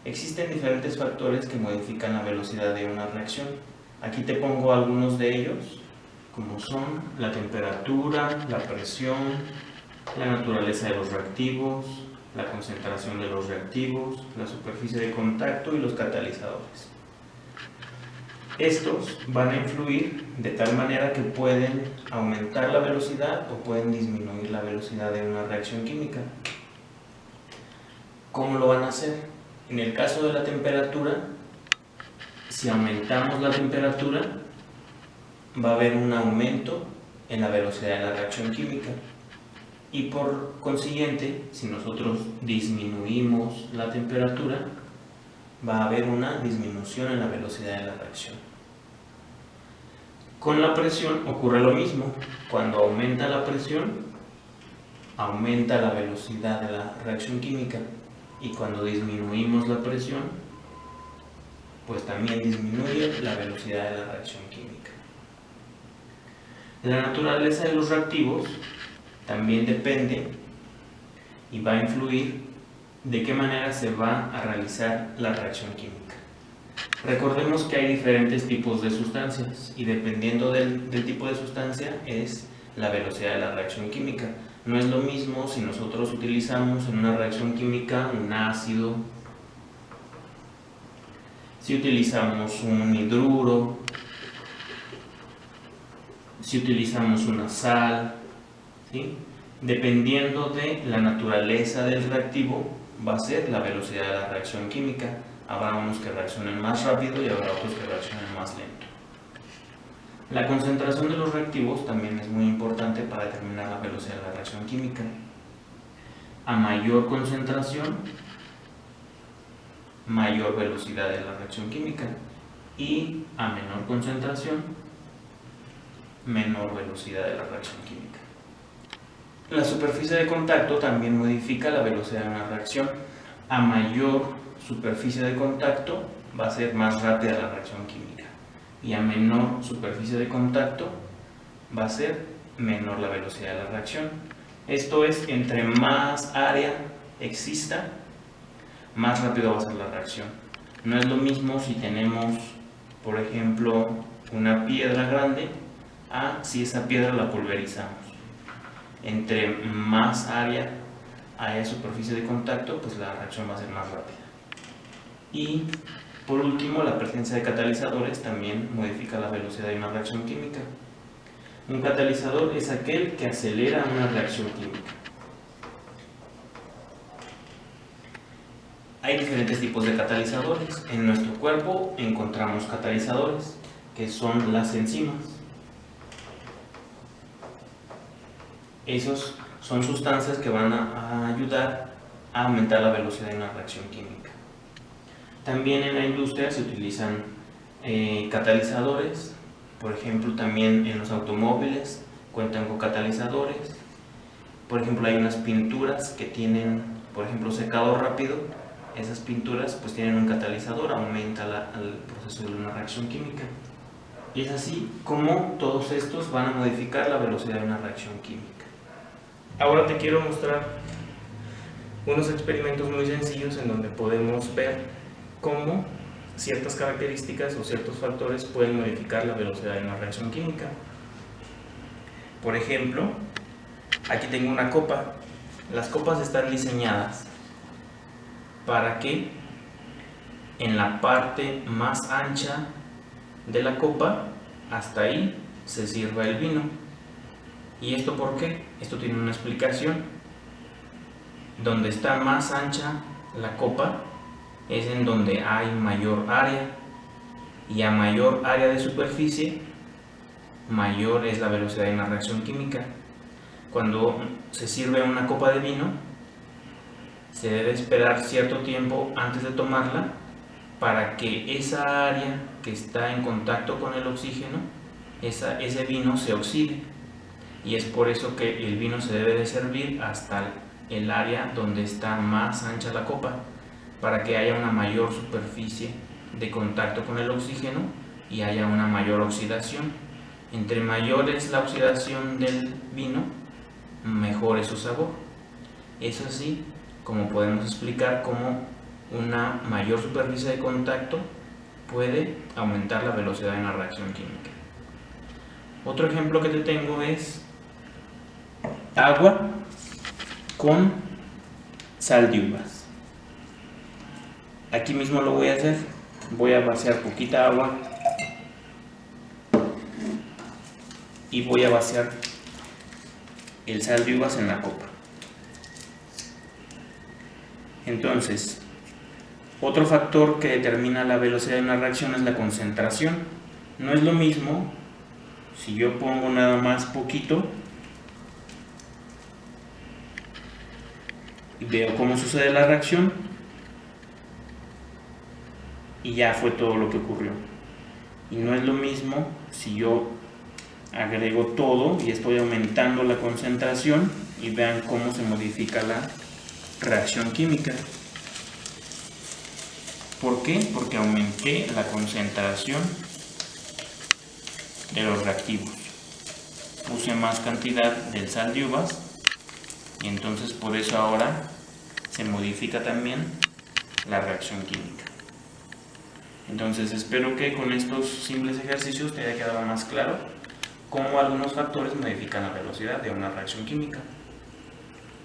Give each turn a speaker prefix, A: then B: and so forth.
A: Existen diferentes factores que modifican la velocidad de una reacción. Aquí te pongo algunos de ellos, como son la temperatura, la presión, la naturaleza de los reactivos, la concentración de los reactivos, la superficie de contacto y los catalizadores. Estos van a influir de tal manera que pueden aumentar la velocidad o pueden disminuir la velocidad de una reacción química. ¿Cómo lo van a hacer? En el caso de la temperatura, si aumentamos la temperatura, va a haber un aumento en la velocidad de la reacción química. Y por consiguiente, si nosotros disminuimos la temperatura, va a haber una disminución en la velocidad de la reacción. Con la presión ocurre lo mismo. Cuando aumenta la presión, aumenta la velocidad de la reacción química. Y cuando disminuimos la presión, pues también disminuye la velocidad de la reacción química. La naturaleza de los reactivos también depende y va a influir de qué manera se va a realizar la reacción química. Recordemos que hay diferentes tipos de sustancias y dependiendo del tipo de sustancia es la velocidad de la reacción química. No es lo mismo si nosotros utilizamos en una reacción química un ácido, si utilizamos un hidruro, si utilizamos una sal, ¿sí? Dependiendo de la naturaleza del reactivo va a ser la velocidad de la reacción química. Habrá unos que reaccionen más rápido y habrá otros que reaccionen más lento. La concentración de los reactivos también es muy importante para determinar la velocidad de la reacción química. A mayor concentración, mayor velocidad de la reacción química, y a menor concentración, menor velocidad de la reacción química. La superficie de contacto también modifica la velocidad de una reacción. A mayor superficie de contacto va a ser más rápida la reacción química y a menor superficie de contacto va a ser menor la velocidad de la reacción. Esto es, entre más área exista, más rápido va a ser la reacción. No es lo mismo si tenemos, por ejemplo, una piedra grande a si esa piedra la pulverizamos. Entre más área haya superficie de contacto, pues la reacción va a ser más rápida. Y por último, la presencia de catalizadores también modifica la velocidad de una reacción química. Un catalizador es aquel que acelera una reacción química. Hay diferentes tipos de catalizadores. En nuestro cuerpo encontramos catalizadores, que son las enzimas. Esos son sustancias que van a ayudar a aumentar la velocidad de una reacción química. También en la industria se utilizan catalizadores, por ejemplo también en los automóviles cuentan con catalizadores. Por ejemplo hay unas pinturas que tienen, por ejemplo, secado rápido. Esas pinturas pues tienen un catalizador, aumenta el proceso de una reacción química. Y es así como todos estos van a modificar la velocidad de una reacción química. Ahora te quiero mostrar unos experimentos muy sencillos en donde podemos ver cómo ciertas características o ciertos factores pueden modificar la velocidad de una reacción química. Por ejemplo, aquí tengo una copa. Las copas están diseñadas para que en la parte más ancha de la copa, hasta ahí se sirva el vino. ¿Y esto por qué? Esto tiene una explicación. Donde está más ancha la copa es en donde hay mayor área, y a mayor área de superficie, mayor es la velocidad de una reacción química. Cuando se sirve una copa de vino, se debe esperar cierto tiempo antes de tomarla para que esa área que está en contacto con el oxígeno, ese vino se oxide. Y es por eso que el vino se debe de servir hasta el área donde está más ancha la copa, para que haya una mayor superficie de contacto con el oxígeno y haya una mayor oxidación. Entre mayor es la oxidación del vino, mejor es su sabor. Es así como podemos explicar cómo una mayor superficie de contacto puede aumentar la velocidad en la reacción química. Otro ejemplo que te tengo es agua con sal de uvas. Aquí mismo lo voy a hacer. Voy a vaciar poquita agua y voy a vaciar el sal de uvas en la copa. Entonces, otro factor que determina la velocidad de una reacción es la concentración. No es lo mismo si yo pongo nada más poquito y veo cómo sucede la reacción y ya fue todo lo que ocurrió. Y no es lo mismo si yo agrego todo y estoy aumentando la concentración y vean cómo se modifica la reacción química. ¿Por qué? Porque aumenté la concentración de los reactivos. Puse más cantidad del sal de uvas y entonces por eso ahora se modifica también la reacción química. Entonces espero que con estos simples ejercicios te haya quedado más claro cómo algunos factores modifican la velocidad de una reacción química.